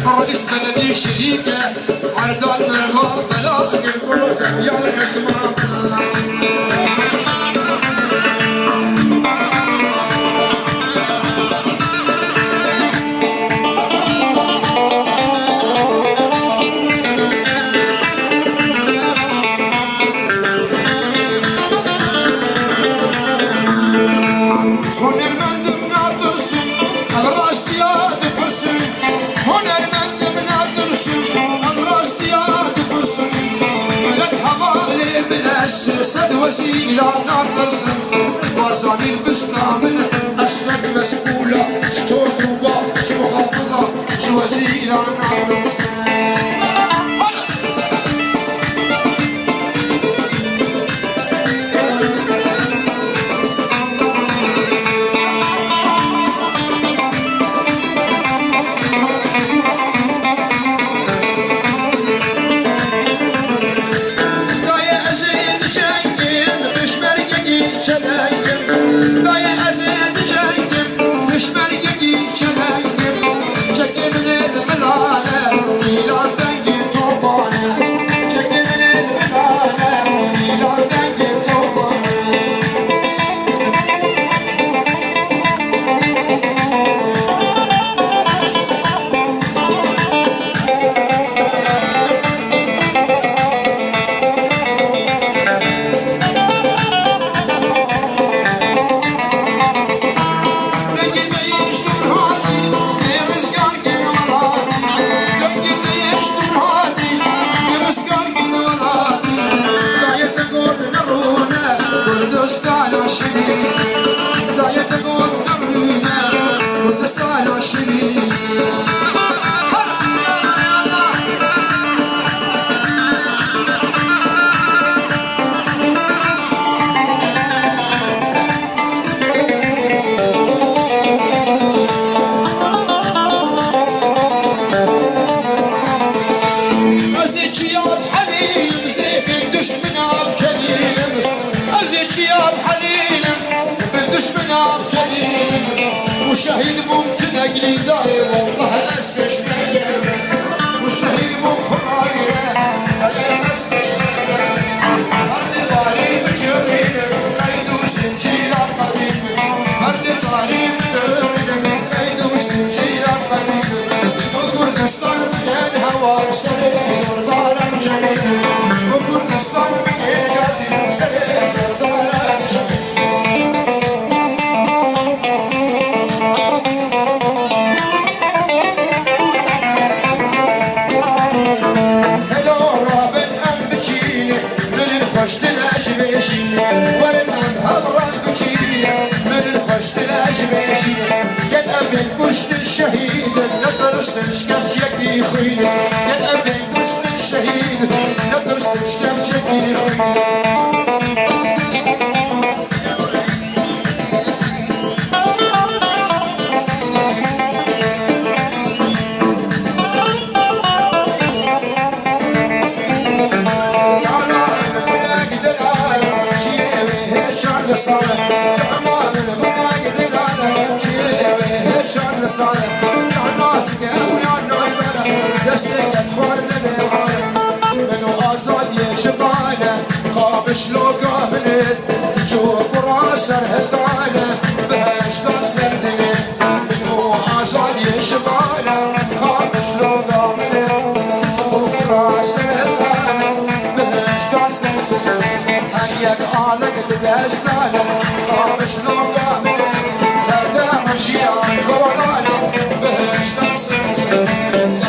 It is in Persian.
رئيس بلدي شريكة عرض المرغب بلاغ الكروسة يا لك اسمع سد وسيلة نرسم وارزاني البسنا من أسفل مسؤولة شتو صوبة شو محافظة شو وسيلة نرسم وشهيد ممكن اجلي داير والله اسبش مليان وشهيد ممكن اجلي داير اسبش مليان ارض طاري بجرين قيد وسنجيل قديم ارض طاري بجرين قيد وسنجيل قديم شكر نستان من هوا سري زردار جنين شكر نستان من ياسين سري زردار خشت الأجبيشي ورنان هضرة بجيلة من خشت الأجبيشي قد أبن كشت الشهيد ندرس الشكف يكي خيلة قد أبن كشت الشهيد ندرس الشكف يكي خيلة قابش لو قابلت تجوب راسر هدانة بهاش تنسر دمت منو عزاد يشبانة قابش لو قابلت تجوب راسر هدانة بهاش تنسر دمت هيك آلك تدستانة قابش لو قابلت تبدا مشيان قولانة بهاش تنسر دمت